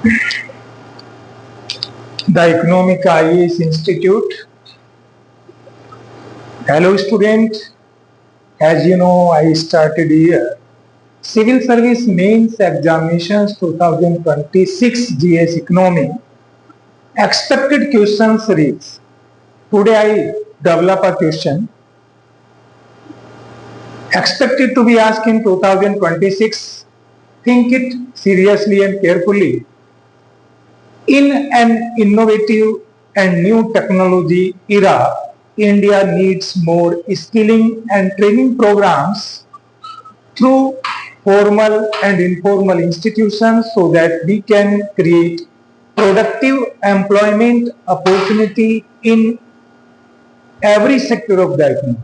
The Economic IAS Institute. Hello student, as you know I started here. Civil Service Mains Examinations 2026 GS Economy. Expected question series. Today I develop a question expected to be asked in 2026. Think it seriously and carefully. In an innovative and new technology era, India needs more skilling and training programs through formal and informal institutions so that we can create productive employment opportunity in every sector of the economy.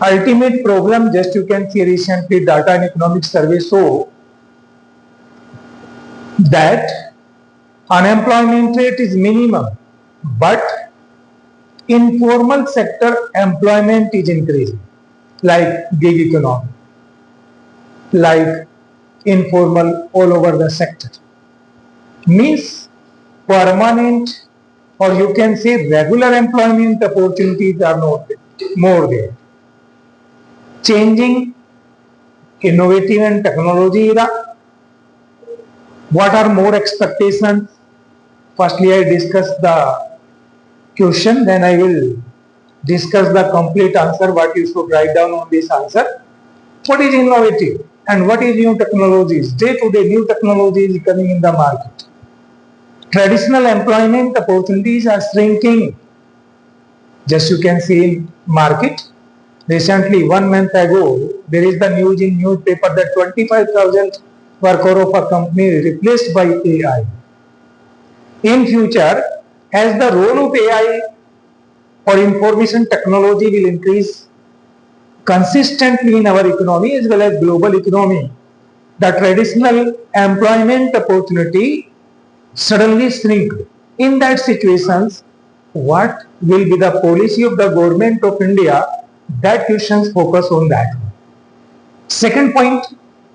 Ultimate problem, just you can see recently data and economic survey show that unemployment rate is minimum, but informal sector employment is increasing, like gig economy, like informal all over the sector. Means permanent or you can say regular employment opportunities are not more there. Changing innovative and technology era. What are more expectations? Firstly, I discuss the question, then I will discuss the complete answer, what you should write down on this answer. What is innovative and what is new technologies? Day to day new technologies is coming in the market. Traditional employment opportunities are shrinking. Just you can see in market. Recently, 1 month ago, there is the news in newspaper that 25,000 worker of a company replaced by AI. In future, as the role of AI or information technology will increase consistently in our economy as well as global economy, the traditional employment opportunity suddenly shrink. In that situations, what will be the policy of the government of India? That questions focus on that. Second point,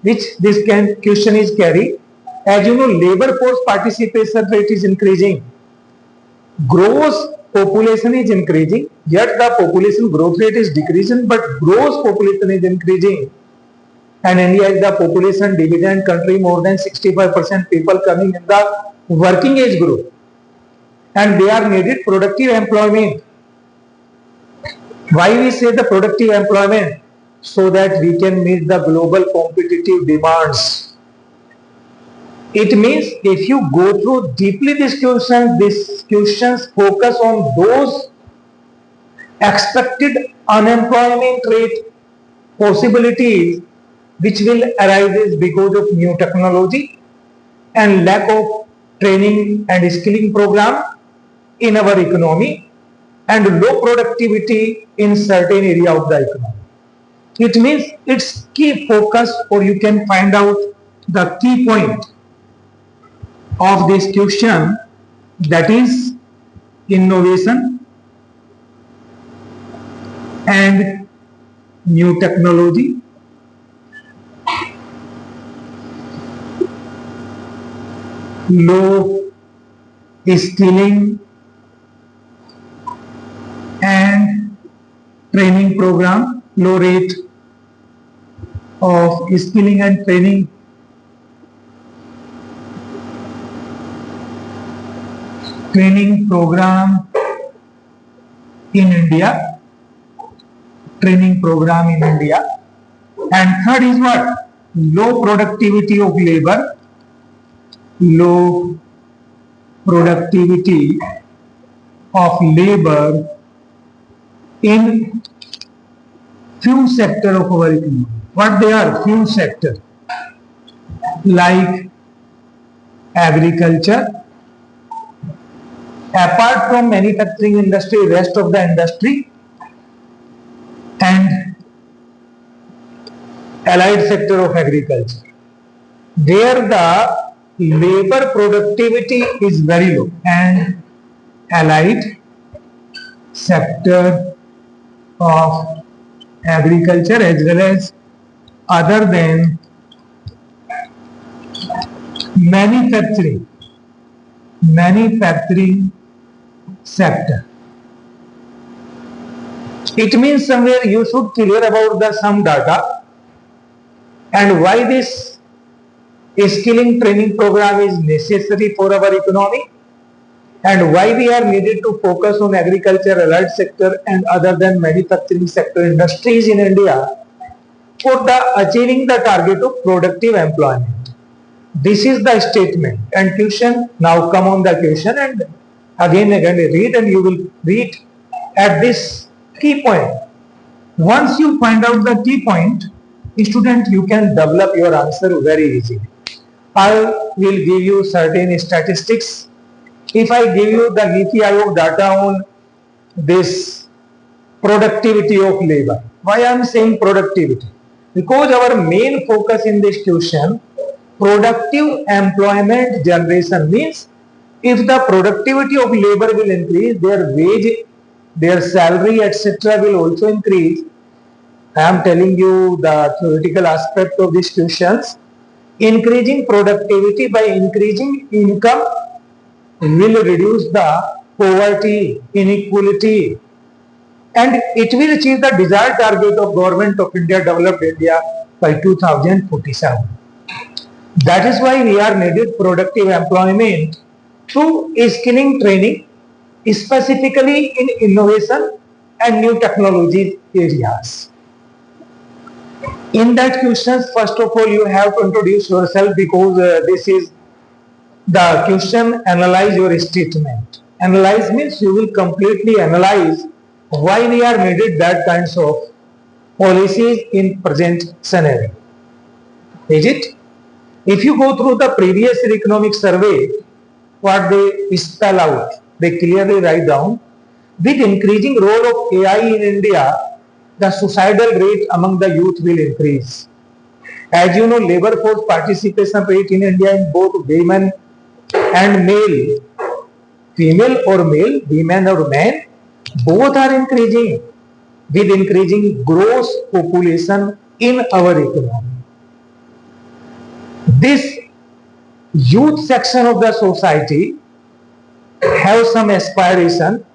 which this question is carry, as you know, labor force participation rate is increasing. Gross population is increasing, yet the population growth rate is decreasing, but gross population is increasing. And India is the population dividend country, more than 65% people coming in the working age group. And they are needed productive employment. Why we say the productive employment? So that we can meet the global competitive demands. It means if you go through deeply these questions focus on those expected unemployment rate possibilities which will arise because of new technology and lack of training and skilling program in our economy and low productivity in certain area of the economy. It means its key focus, or you can find out the key point of this question, that is innovation and new technology, low skilling and training program, low rate of skilling and training program in India, and third is what? Low productivity of labor, in few sector of our economy. What they are? Few sector like agriculture. Apart from manufacturing industry, rest of the industry and allied sector of agriculture, there the labor productivity is very low, and allied sector of agriculture as well as other than manufacturing sector. It means somewhere you should clear about the some data and why this skilling training program is necessary for our economy and why we are needed to focus on agriculture, allied sector and other than manufacturing sector industries in India for the achieving the target of productive employment. This is the statement and question. Now come on the question and again read and you will read at this key point. Once you find out the key point, student, you can develop your answer very easily. I will give you certain statistics. If I give you the Niti Aayog data on this productivity of labor, why I am saying productivity? Because our main focus in this question, productive employment generation, means if the productivity of labor will increase, their wage, their salary, etc. will also increase. I am telling you the theoretical aspect of these questions. Increasing productivity by increasing income will reduce the poverty, inequality, and it will achieve the desired target of Government of India, Developed India by 2047. That is why we are needed productive employment through skilling training, specifically in innovation and new technology areas. In that questions, first of all, you have to introduce yourself because this is the question. Analyze your statement. Analyze means you will completely analyze why we are needed that kinds of policies in present scenario. Is it? If you go through the previous economic survey, what they spell out, they clearly write down, with increasing role of AI in India, the suicidal rate among the youth will increase. As you know, labor force participation rate in India in both women and male, female or male, women or men, both are increasing with increasing gross population in our economy. This youth section of the society have some aspiration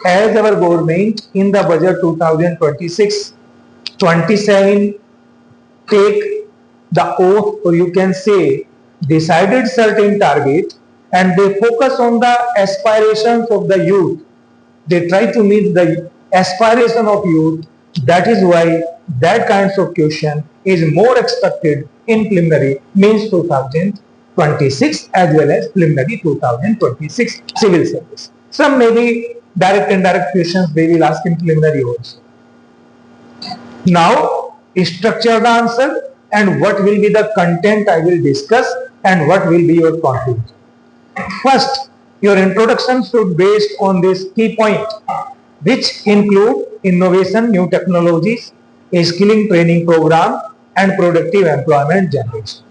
as our government in the budget 2026-27 take the oath, or you can say decided certain target, and they focus on the aspirations of the youth. They try to meet the aspiration of youth. That is why that kinds of question is more expected in preliminary means 2026 as well as preliminary 2026 civil service. Some may be direct and indirect questions they will ask in preliminary also. Now structure the answer and what will be the content I will discuss and what will be your conclusion. First, your introduction should be based on this key point, which include innovation, new technologies, a skilling training program, and productive employment generation.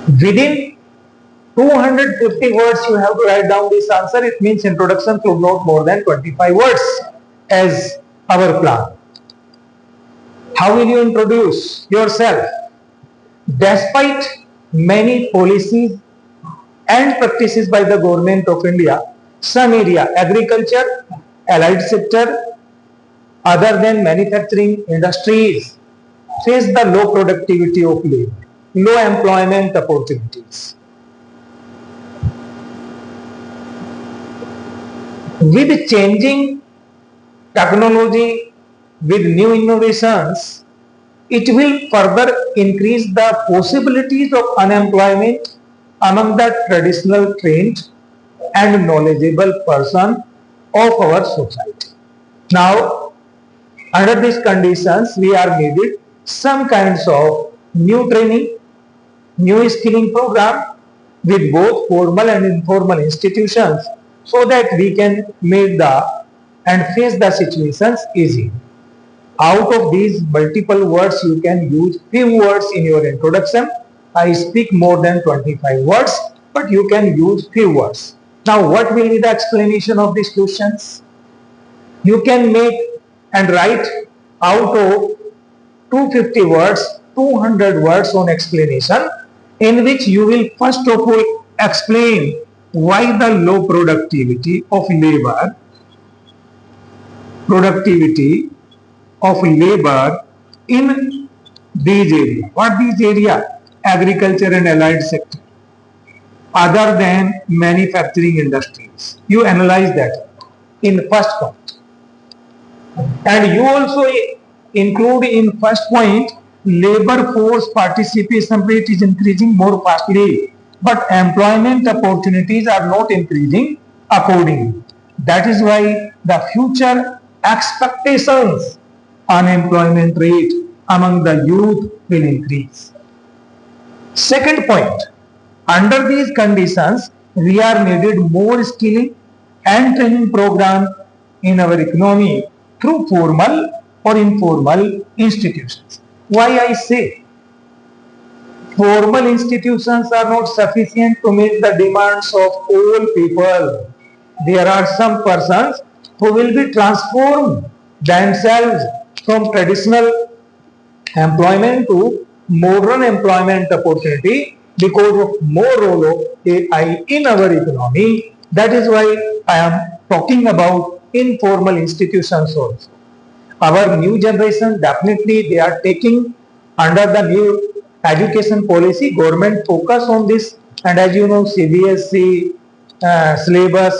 Within 250 words, you have to write down this answer. It means introduction should not more than 25 words as our plan. How will you introduce yourself? Despite many policies and practices by the Government of India, some area, agriculture, allied sector, other than manufacturing industries, face the low productivity of labor, low employment opportunities. With changing technology, with new innovations, it will further increase the possibilities of unemployment among the traditional trained and knowledgeable person of our society. Now, under these conditions, we are needed some kinds of new training, new skilling program with both formal and informal institutions so that we can meet the and face the situations easily. Out of these multiple words, you can use few words in your introduction. I speak more than 25 words, but you can use few words. Now, what will be the explanation of these questions? You can make and write out of 250 words, 200 words on explanation, in which you will first of all explain why the low productivity of labor in these areas. What these areas? Agriculture and allied sector, other than manufacturing industries. You analyze that in first point. And you also include in first point, labor force participation rate is increasing more fastly, but employment opportunities are not increasing accordingly. That is why the future expectations unemployment rate among the youth will increase. Second point, under these conditions, we are needed more skilling and training program in our economy through formal or informal institutions. Why I say formal institutions are not sufficient to meet the demands of all people. There are some persons who will be transformed themselves from traditional employment to modern employment opportunity because of more role of AI in our economy. That is why I am talking about informal institutions also. Our new generation, definitely they are taking under the new education policy, government focus on this, and as you know, CBSE syllabus,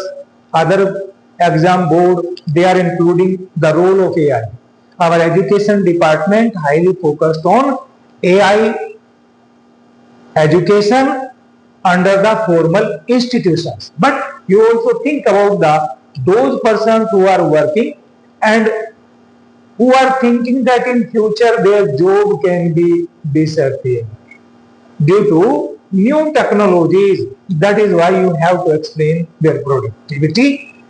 other exam board, they are including the role of AI. Our education department highly focused on AI education under the formal institutions. But you also think about those persons who are working and who are thinking that in future their job can be disappear due to new technologies. That is why you have to explain their productivity,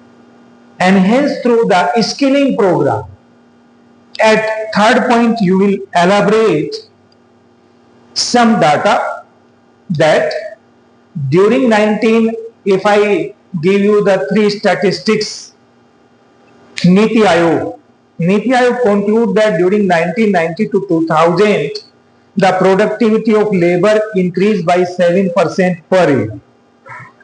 and hence through the skilling program. At third point, you will elaborate some data that during 19, if I give you the three statistics, Niti Aayog conclude that during 1990 to 2000, the productivity of labor increased by 7% per year.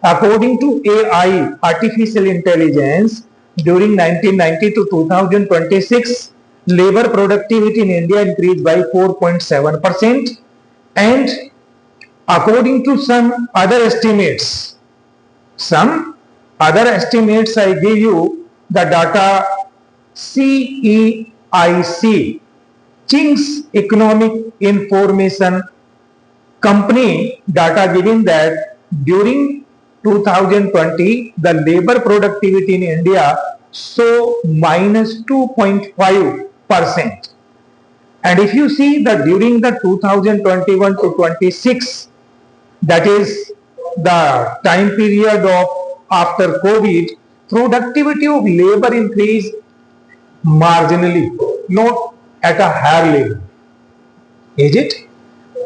According to AI, artificial intelligence, during 1990 to 2026, labor productivity in India increased by 4.7%, and according to some other estimates, I give you the data CEIC, Ching's Economic Information Company data giving that during 2020, the labor productivity in India saw minus 2.5%. And if you see that during the 2021 to 26, that is the time period of after COVID, productivity of labor increased marginally, not at a higher level. Is it?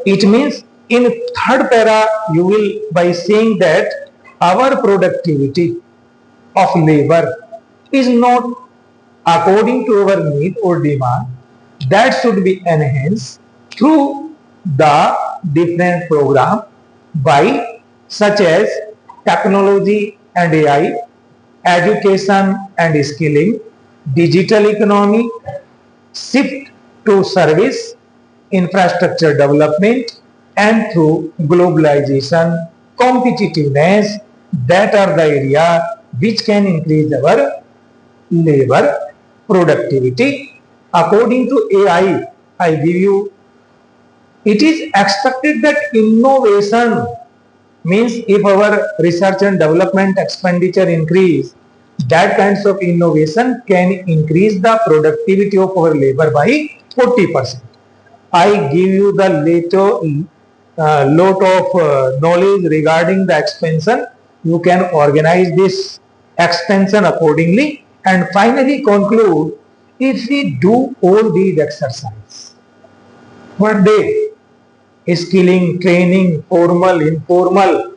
It means in third para you will by saying that our productivity of labor is not according to our need or demand. That should be enhanced through the different program by such as technology and AI, education and skilling, digital economy, shift to service, infrastructure development, and through globalization, competitiveness. That are the area which can increase our labor productivity. According to AI, I give you, it is expected that innovation means if our research and development expenditure increase, that kinds of innovation can increase the productivity of our labor by 40%. I give you the lot of knowledge regarding the expansion. You can organize this expansion accordingly and finally conclude if we do all these exercises. One day, skilling, training, formal, informal,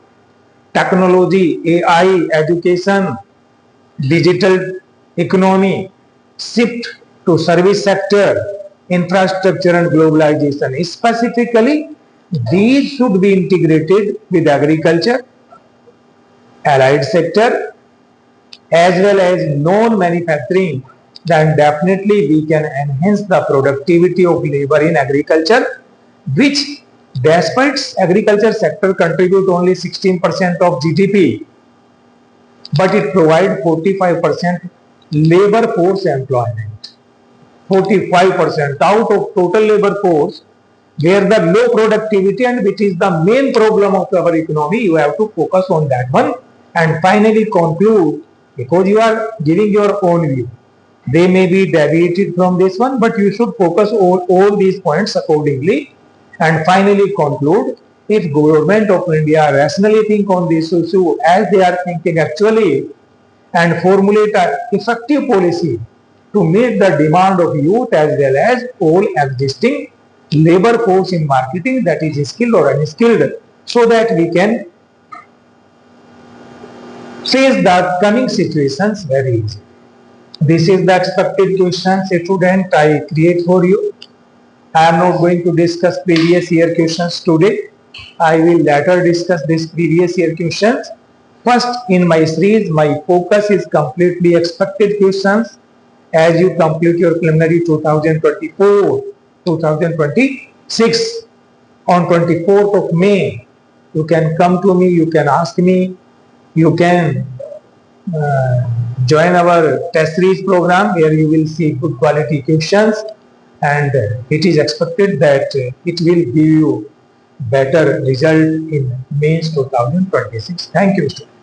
technology, AI, education, digital economy, shift to service sector, infrastructure and globalization. Specifically, These should be integrated with agriculture, allied sector, as well as non-manufacturing. Then definitely we can enhance the productivity of labor in agriculture, which despite agriculture sector contribute only 16% of GDP, but it provides 45% labor force employment. 45% out of total labor force, where the low productivity and which is the main problem of our economy, you have to focus on that one and finally conclude, because you are giving your own view. They may be deviated from this one, but you should focus on all these points accordingly and finally conclude. If government of India rationally think on this issue as they are thinking actually and formulate an effective policy to meet the demand of youth as well as all existing labor force in marketing, that is skilled or unskilled, so that we can face the coming situations very easily. This is the expected questions, student, I create for you. I am not going to discuss previous year questions today. I will later discuss this previous year questions. First, in my series, my focus is completely expected questions. As you complete your preliminary 2024, 2026, on 24th of May, you can come to me, you can ask me, you can join our test series program where you will see good quality questions, and it is expected that it will give you better result in May 2026. Thank you, students.